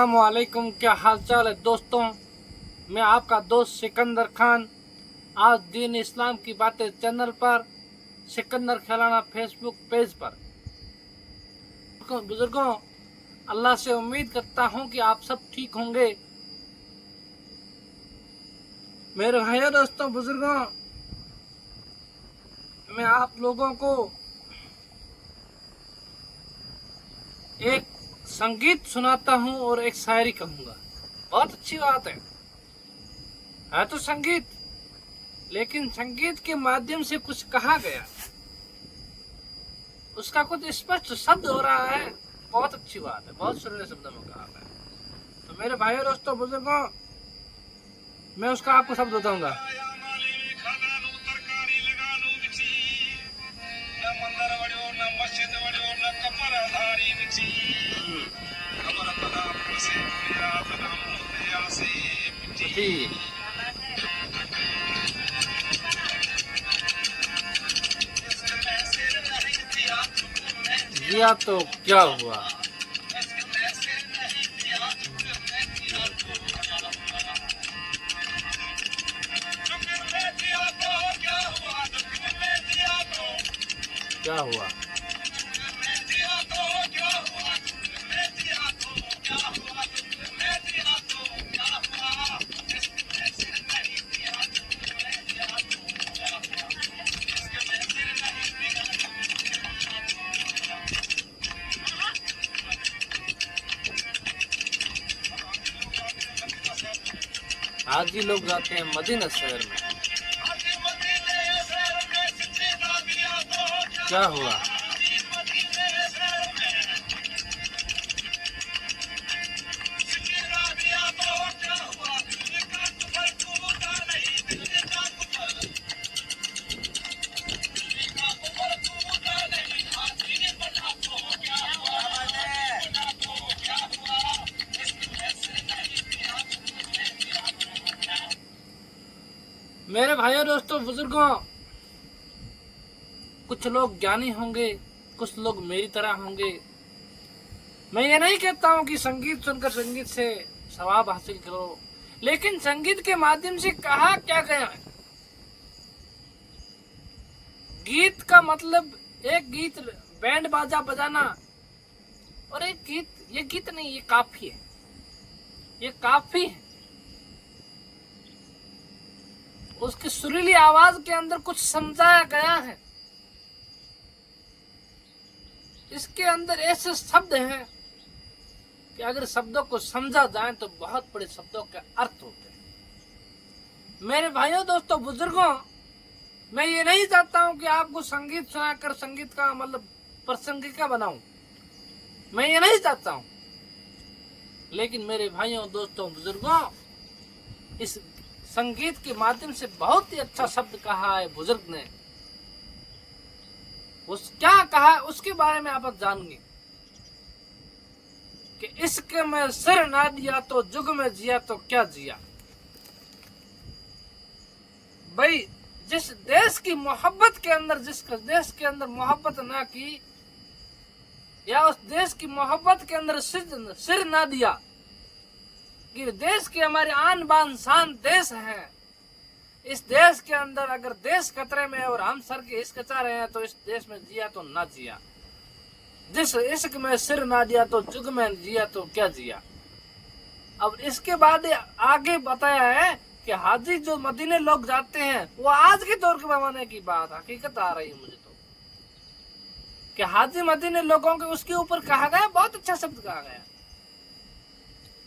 अस्सलाम वालेकुम। क्या हाल चाल है दोस्तों। मैं आपका दोस्त सिकंदर खान, आज दीन इस्लाम की बातें चैनल पर, सिकंदर खिलाना फेसबुक पेज पर। बुजुर्गों, अल्लाह से उम्मीद करता हूं कि आप सब ठीक होंगे। मेरे भाइयों दोस्तों बुजुर्गों, मैं आप लोगों को एक संगीत सुनाता हूं और एक शायरी कहूंगा। बहुत अच्छी बात है तो संगीत, लेकिन संगीत के माध्यम से कुछ कहा गया, उसका कुछ स्पष्ट शब्द हो रहा है। बहुत अच्छी बात है, बहुत सुरीले शब्दों में कहा है। तो मेरे भाइयों दोस्तों बुजुर्गों, मैं उसका आपको शब्द बताऊंगा। दिया तो क्या हुआ, क्या हुआ। हाजी लोग जाते हैं मदीना शहर में, क्या हुआ। मेरे भाइयों दोस्तों बुजुर्गों, कुछ लोग ज्ञानी होंगे, कुछ लोग मेरी तरह होंगे। मैं ये नहीं कहता हूं कि संगीत सुनकर संगीत से सवाब हासिल करो, लेकिन संगीत के माध्यम से कहा क्या गया है। गीत का मतलब एक गीत बैंड बाजा बजाना, और एक गीत, ये गीत नहीं, ये काफी है, ये काफी है। उसकी सुरीली आवाज के अंदर कुछ समझाया गया है। इसके अंदर ऐसे शब्द हैं कि अगर शब्दों को समझा जाए तो बहुत बड़े शब्दों के अर्थ होते हैं। मेरे भाइयों दोस्तों बुजुर्गों, मैं ये नहीं चाहता हूं कि आपको संगीत सुनाकर संगीत का मतलब प्रासंगिका बनाऊं, मैं ये नहीं चाहता हूं। लेकिन मेरे भाइयों दोस्तों बुजुर्गों, इस संगीत के माध्यम से बहुत ही अच्छा शब्द कहा है बुजुर्ग ने। उस क्या कहा है उसके बारे में आप जानेंगे कि इश्क में सिर ना दिया तो जुग में जिया तो क्या जिया। भाई, जिस देश की मोहब्बत के अंदर, जिस देश के अंदर मोहब्बत ना की, या उस देश की मोहब्बत के अंदर सिर ना दिया, कि देश के हमारे आन बान शान देश है, इस देश के अंदर अगर देश खतरे में है और हम सर के हिचकिचा रहे हैं, तो इस देश में जिया तो ना जिया। जिस इश्क में सिर ना दिया तो जुग में जिया तो क्या जिया। अब इसके बाद आगे बताया है कि हाजी जो मदीने लोग जाते हैं, वो आज के दौर के जमाने की बात हकीकत आ रही है मुझे तो, कि हाजी मदीने लोगों के उसके ऊपर कहा गया, बहुत अच्छा शब्द कहा गया।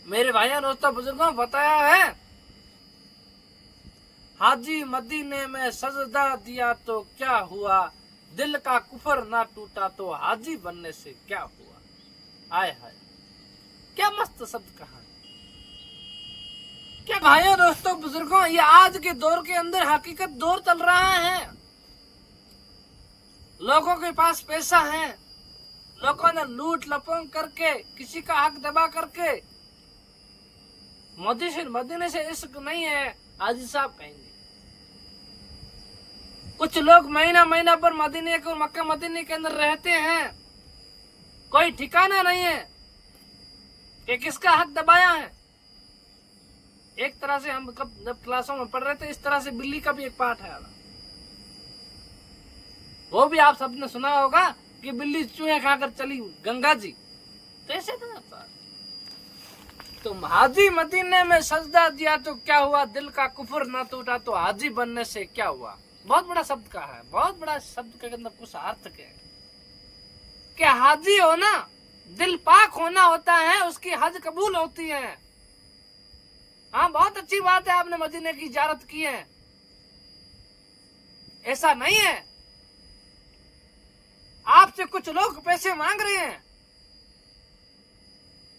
मेरे भाइयों दोस्तों बुजुर्गों, बताया है हाजी मदीने में सजदा दिया तो क्या हुआ, दिल का कुफर ना टूटा तो हाजी बनने से क्या हुआ। आय हाय, क्या मस्त शब्द कहा। क्या भाइयों दोस्तों बुजुर्गों, ये आज के दौर के अंदर हकीकत दौर चल रहा है। लोगों के पास पैसा है, लोगों ने लूट लपोंग करके, किसी का हक दबा करके, मदीने से इश्क नहीं है हाजी साहब कहेंगे। कुछ लोग महीना महीना पर मदीने को, मक्का मदीने के अंदर रहते हैं, कोई ठिकाना नहीं है। कि किसका हक दबाया है। एक तरह से हम कब जब क्लासों में पढ़ रहे थे, इस तरह से बिल्ली का भी एक पाठ है, वो भी आप सबने सुना होगा कि बिल्ली चूहे खाकर चली गंगा जी, तो ऐसे था। तुम हाजी मदीने में सजदा दिया तो क्या हुआ, दिल का कुफर ना टूटा तो हाजी बनने से क्या हुआ। बहुत बड़ा शब्द का है, बहुत बड़ा शब्द के अंदर कुछ अर्थ है कि हाजी होना, दिल पाक होना होता है, उसकी हज कबूल होती है। हाँ, बहुत अच्छी बात है, आपने मदीने की इजारत की है, ऐसा नहीं है। आपसे कुछ लोग पैसे मांग रहे हैं,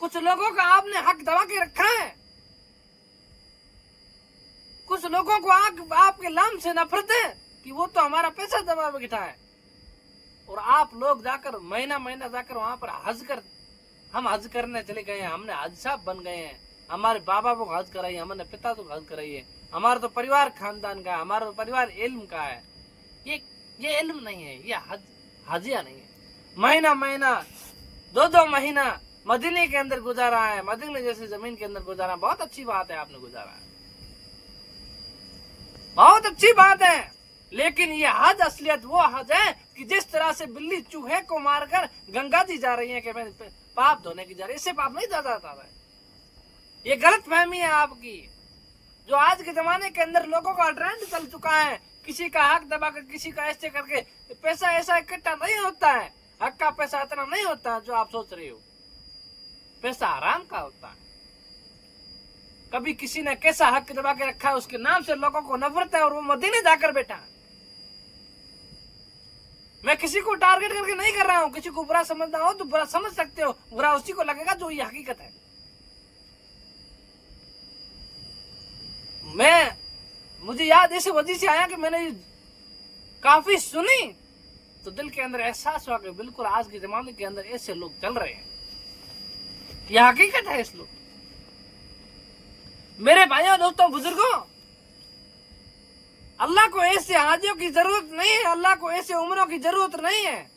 कुछ लोगों का आपने हक दबा के रखा है, कुछ लोगों को आपके नाम से नफरत है कि वो तो हमारा पैसा दबा बैठा है, और आप लोग जाकर महीना महीना जाकर वहां पर हज कर, हम हज करने चले गए हैं, हमने हज साहब बन गए हैं, हमारे बाबा को हज कराई, हमारे पिता को हज कराई है, हमारा तो परिवार खानदान का है, हमारा तो परिवार इल्म का है। ये इल्म नहीं है, ये हजिया नहीं है। महीना महीना 2-2 महीना मदीने के अंदर गुजारा है, मदीने जैसे जमीन के अंदर गुजारा, बहुत अच्छी बात है, आपने गुजारा है, बहुत अच्छी बात है। लेकिन ये हज असलियत वो हज है कि जिस तरह से बिल्ली चूहे को मारकर गंगा जी जा रही है कि मैं पाप धोने की जा रही है, इससे पाप नहीं जाता है। ये गलत फहमी है आपकी, जो आज के जमाने के अंदर लोगों का ट्रेंड चल चुका है, किसी का हक दबाकर किसी का ऐसे करके पैसा ऐसा इकट्ठा नहीं होता है, हक का पैसा इतना नहीं होता है जो आप सोच रहे हो, पैसा हराम का होता है। कभी किसी ने कैसा हक दबा के रखा है, उसके नाम से लोगों को नफरत है और वो मदीने जाकर बैठा है। मैं किसी को टारगेट करके नहीं कर रहा हूं, किसी को बुरा समझना हो तो बुरा समझ सकते हो, बुरा उसी को लगेगा जो ये हकीकत है। मुझे याद इस वजह से आया कि मैंने काफी सुनी तो दिल के अंदर एहसास हुआ कि बिल्कुल आज के जमाने के अंदर ऐसे लोग चल रहे हैं, यह हकीकत है। इस लोग, मेरे भाइयों दोस्तों बुजुर्गों, अल्लाह को ऐसे हाजियों की जरूरत नहीं है, अल्लाह को ऐसे उम्रों की जरूरत नहीं है।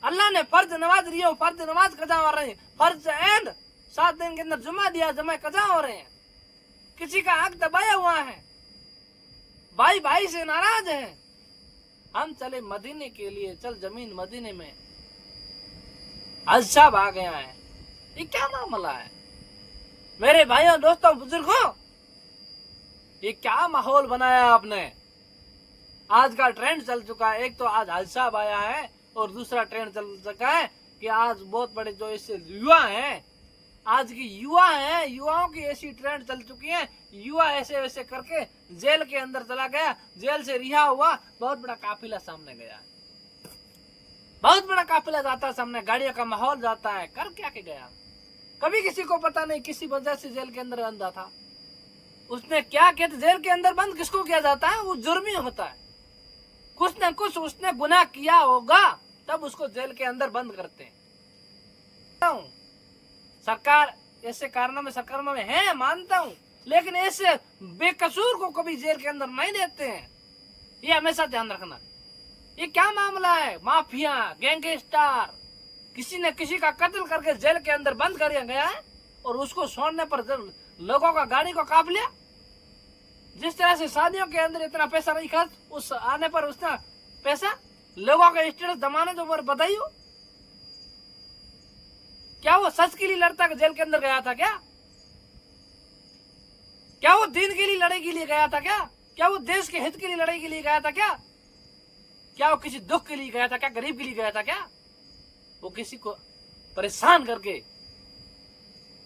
अल्लाह ने फर्ज नमाज दिया, फर्ज नमाज कजा हो रही है, फर्ज एंड 7 दिन के अंदर जुम्मा दिया, जुम्मा कजा हो रहे हैं। किसी का हक दबाया हुआ है, भाई भाई से नाराज है। हम चले मदीने के लिए, चल जमीन मदीने में हज साहब आ गया है, ये क्या मामला है मेरे भाइयों दोस्तों बुजुर्गों, ये क्या माहौल बनाया आपने। आज का ट्रेंड चल चुका है, एक तो आज हज साहब आया है और दूसरा ट्रेंड चल चुका है कि आज बहुत बड़े जो इससे युवा हैं, आज की युवा है, युवाओं की ऐसी ट्रेंड चल चुकी है, युवा ऐसे वैसे करके जेल के अंदर चला गया, जेल से रिहा हुआ, बहुत बड़ा काफिला सामने गया, बहुत बड़ा काफिला जाता है सामने, गाड़ियों का माहौल जाता है, कर क्या के गया, कभी किसी को पता नहीं, किसी वजह से जेल के अंदर बंदा था, उसने क्या किया। जेल के अंदर बंद किसको किया जाता है, वो जुर्मी होता है, कुछ न कुछ उसने गुनाह किया होगा तब उसको जेल के अंदर बंद करते हैं। सरकार ऐसे कारणों में सरकारों में है, मानता हूं, लेकिन ऐसे बेकसूर को कभी जेल के अंदर नहीं देते हैं, ये हमेशा ध्यान रखना। ये क्या मामला है, माफिया गैंगस्टर, किसी ने किसी का कत्ल करके जेल के अंदर बंद कर गया है और उसको छोड़ने पर लोगों का गाड़ी को काफ लिया। जिस तरह से शादियों के अंदर इतना पैसा नहीं खर्च, उस आने पर उसका पैसा लोगों का स्टेटस दबाने के ऊपर बताइए, क्या वो सच के लिए लड़ता जेल के अंदर गया था क्या वो दीन के लिए लड़ाई के लिए गया था क्या वो देश के हित के लिए लड़ाई के लिए गया था क्या वो किसी दुख के लिए गया था क्या, गरीब के लिए गया था क्या, वो किसी को परेशान करके,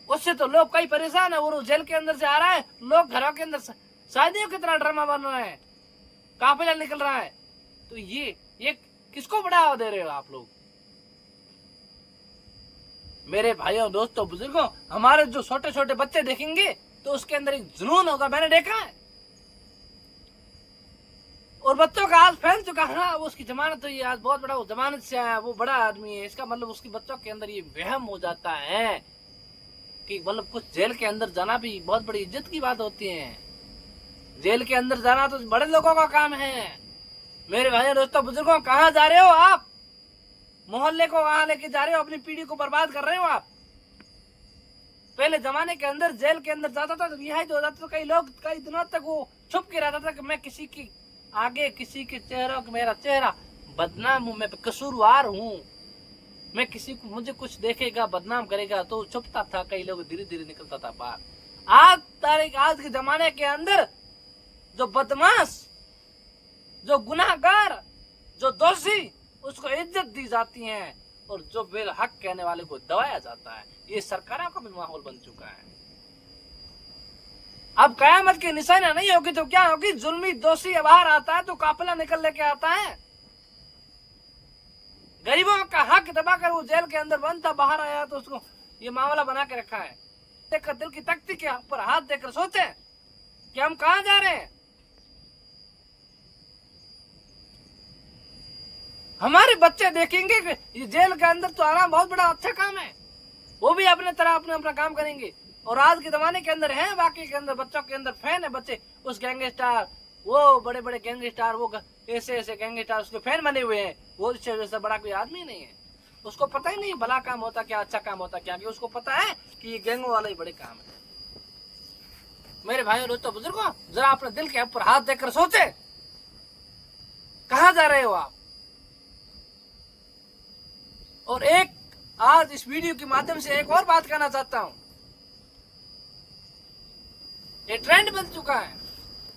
उससे तो लोग कई परेशान है, वो जेल के अंदर से आ रहा है, लोग घरों के अंदर शादियों की तरह ड्रामा बन रहा है, काफिला निकल रहा है, तो ये किसको बढ़ावा दे रहे हो आप लोग। मेरे भाइयों दोस्तों बुजुर्गों, हमारे जो छोटे छोटे बच्चे देखेंगे तो उसके अंदर एक जुनून होगा, मैंने देखा है, और बच्चों का आज फैल चुका है ना, वो उसकी जमानत हुई, आज बहुत बड़ा वो जमानत से आया, वो बड़ा आदमी है, इसका मतलब उसके बच्चों के अंदर ये वहम हो जाता है कि मतलब कुछ जेल के अंदर जाना भी बहुत बड़ी इज्जत की बात होती है, जेल के अंदर जाना तो बड़े लोगों का काम है। मेरे भाइयों दोस्तों बुजुर्गों, कहाँ जा रहे हो आप, मोहल्ले को कहाँ लेके जा रहे हो, अपनी पीढ़ी को बर्बाद कर रहे हो आप। पहले जमाने के अंदर जेल के अंदर जाता था तो रिहाई हो जाता, तो कई लोग कई दिनों तक वो छुप के रहता था कि मैं किसी की आगे किसी के चेहरों का मेरा चेहरा बदनाम हूं, मैं कसूरवार हूं, मैं किसी को मुझे कुछ देखेगा बदनाम करेगा, तो छुपता था। कई लोग धीरे धीरे निकलता था बाहर। आज के जमाने के अंदर जो बदमाश, जो गुनाहगार, जो दोषी, उसको इज्जत दी जाती है और जो बेहक कहने वाले को दबाया जाता है। ये सरकारों का भी माहौल बन चुका है। अब कयामत की निशानियां नहीं होगी तो क्या होगी? जुल्मी दोषी बाहर आता है तो काफिला निकल लेके आता है। गरीबों का हक दबाकर वो जेल के अंदर बंद था, बाहर आया तो उसको ये मामला बना के रखा है। देखकर दिल की तख्ती के ऊपर हाथ देकर सोचे कि हम कहां जा रहे हैं। हमारे बच्चे देखेंगे कि ये जेल के अंदर तो आना बहुत बड़ा अच्छा काम है, वो भी अपने तरह अपना काम करेंगे। और आज के जमाने के अंदर है, बाकी के अंदर बच्चों के अंदर फैन है बच्चे, उस गैंगस्टर, वो बड़े बड़े गैंगस्टर, वो ऐसे ऐसे गैंगस्टर उसके फैन बने हुए हैं। वो इससे जैसा बड़ा कोई आदमी नहीं है, उसको पता ही नहीं भला काम होता क्या, अच्छा काम होता क्या, उसको पता है कि ये गैंगों वाला ही बड़े काम है। मेरे भाइयों दोस्तों बुजुर्गों, जरा अपने दिल के ऊपर हाथ देकर सोचे कहां जा रहे हो आप। और एक आज इस वीडियो के माध्यम से एक और बात कहना चाहता हूं। ये ट्रेंड बन चुका है,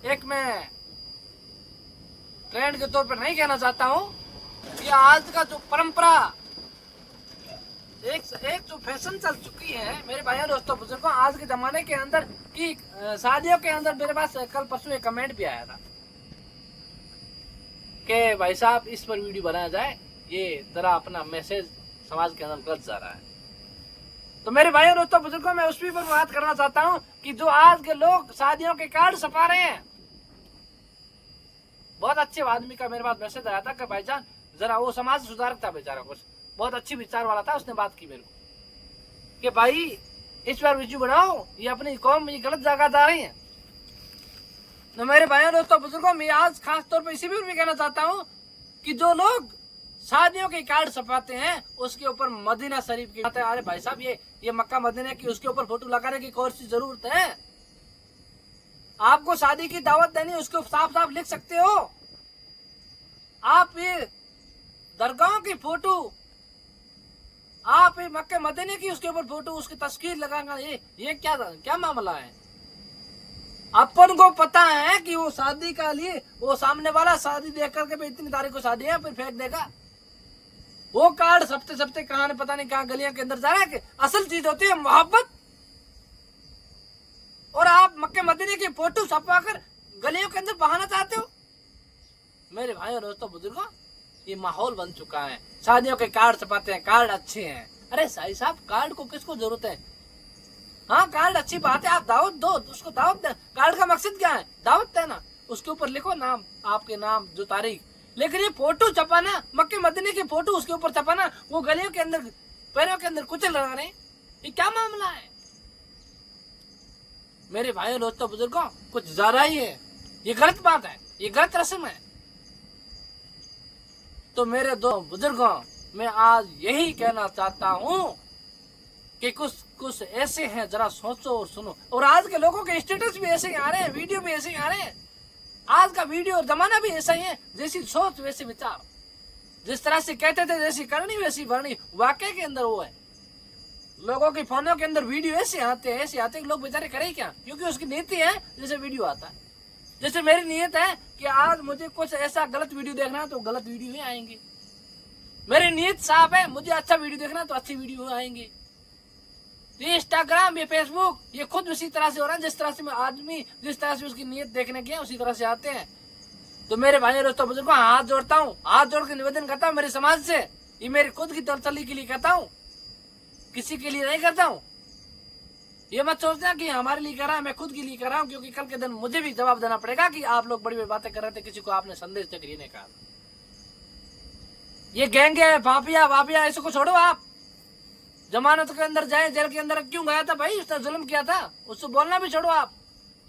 एक मैं ट्रेंड के तौर पर नहीं कहना चाहता हूं, ये आज का जो परंपरा, एक जो फैशन चल चुकी है मेरे भाइयों दोस्तों बुजुर्गों, आज के जमाने के अंदर की शादियों के अंदर मेरे पास कल परसों एक कमेंट भी आया था कि भाई साहब इस पर वीडियो बनाया जाए, ये जरा अपना मैसेज समाज के अंदर गलत जा रहा है। तो मेरे भाइयों दोस्तों बुजुर्गों, मैं उस पर बात करना चाहता हूं कि जो आज के लोग शादियों के कार्ड छपा रहे हैं, बहुत अच्छे आदमी का मेरे पास मैसेज आया था कि भाईजान जरा, वो समाज सुधारक था बेचारा, कुछ बहुत अच्छी विचार वाला था, उसने बात की मेरे को कि भाई इस बार वीडियो बनाओ, ये अपनी कौम ये गलत जगह जा रही है। तो मेरे भाइयों दोस्तों बुजुर्गों, मैं आज खास तौर पर इसी भी कहना चाहता हूँ कि जो लोग शादियों के कार्ड छपाते हैं उसके ऊपर मदीना शरीफ की, अरे भाई साहब ये मक्का मदीना की, उसके ऊपर फोटो लगाने की कौन सी जरूरत है? आपको शादी की दावत देनी, उसको साफ साफ लिख सकते हो। आप ये दरगाहों की फोटो, आप ये मक्के मदीने की उसके ऊपर फोटो, उसकी तस्वीर लगाना, ये क्या मामला है? अपन को पता है कि वो शादी का लिए, वो सामने वाला शादी देख करके भी इतनी तारीख को शादी है फिर फेंक देगा। वो कार्ड सप्ते कहां पता नहीं कहां गलियों के अंदर जा रहा है। कि असल चीज होती है मोहब्बत, और आप मक्के मदीने की फोटो छपवा कर गलियों के अंदर बहाना चाहते हो। मेरे भाइयों दोस्तों बुजुर्गों, ये माहौल बन चुका है, शादियों के कार्ड छपाते हैं, कार्ड अच्छे हैं। अरे साईं साहब, कार्ड को किसको जरूरत है? हाँ कार्ड अच्छी बात है, आप दावत दो, उसको दावत दे। कार्ड का मकसद क्या है? दावत देना। उसके ऊपर लिखो नाम, आपके नाम, जो तारीख। लेकिन ये फोटो छपाना, मक्के मदीने की फोटो उसके ऊपर छपाना, वो गलियों के अंदर पैरों के अंदर कुचल रहा है, ये क्या मामला है? मेरे भाइयों दोस्तों बुजुर्गों, कुछ ज्यादा ही है, ये गलत बात है, ये गलत रस्म है। तो मेरे दो बुजुर्गों, मैं आज यही कहना चाहता हूँ कि कुछ ऐसे हैं, जरा सोचो और सुनो। और आज के लोगों के स्टेटस भी ऐसे ही आ रहे हैं, वीडियो भी ऐसे ही आ रहे हैं। आज का वीडियो और जमाना भी ऐसा ही है, जैसी सोच वैसे विचार, जिस तरह से कहते थे जैसी करनी वैसी भरनी, वाकई के अंदर वो है। लोगों के फोनों के अंदर वीडियो ऐसे आते हैं, लोग बेचारे करें क्या? क्योंकि उसकी नीति है जैसे वीडियो आता है। जैसे मेरी नीयत है कि आज मुझे कुछ ऐसा गलत वीडियो देखना है तो गलत वीडियो ही आएंगे। मेरी नीयत साफ है, मुझे अच्छा वीडियो देखना है तो अच्छी वीडियो आएंगे। ये इंस्टाग्राम, ये फेसबुक, ये खुद उसी तरह से हो रहा है जिस तरह से आदमी, जिस तरह से उसकी नीयत देखने की है उसी तरह से आते हैं। तो मेरे भाई दोस्तों बुजुर्गों, हाथ जोड़ता हूँ, हाथ जोड़ के निवेदन करता हूँ मेरे समाज से, ये मेरी खुद की तसल्ली के लिए कहता हूँ, किसी के लिए नहीं करता हूँ। ये मत सोचना कि हमारे लिए कर रहा है, मैं खुद के लिए कर रहा हूँ, क्योंकि कल के दिन मुझे भी जवाब देना पड़ेगा कि आप लोग बड़ी बड़ी बातें कर रहे थे, किसी को आपने संदेश देकर ये नहीं कहा। ये गैंग है, भापिया ऐसे को छोड़ो। आप जमानत के अंदर जाए, जेल के अंदर क्यों गया था भाई? उसने जुल्म किया था, उससे बोलना भी छोड़ो। आप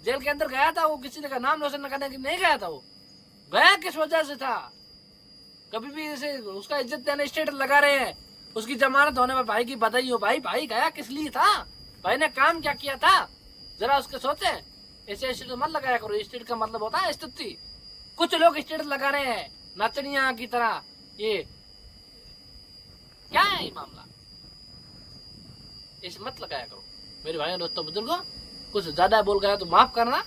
जेल के अंदर गया था, वो किसी ने का नाम रोशन करने की नहीं गया था, वो गया किस वजह से था? कभी भी ऐसे उसका इज्जत देने स्टेटस लगा रहे हैं, उसकी जमानत होने पर भाई की बधाई हो। भाई गया किस लिए था? भाई ने काम क्या किया था जरा उसके सोचे। ऐसे स्टेटस मत लगाया करो, स्टेटस का मतलब होता है स्तुति। कुछ लोग स्टेटस लगा रहे हैं नचनिया की तरह, ये क्या है ये मामला? इसे मत लगाया करो मेरे भाई दोस्तों बुजुर्गों। कुछ ज्यादा बोल गया तो माफ करना।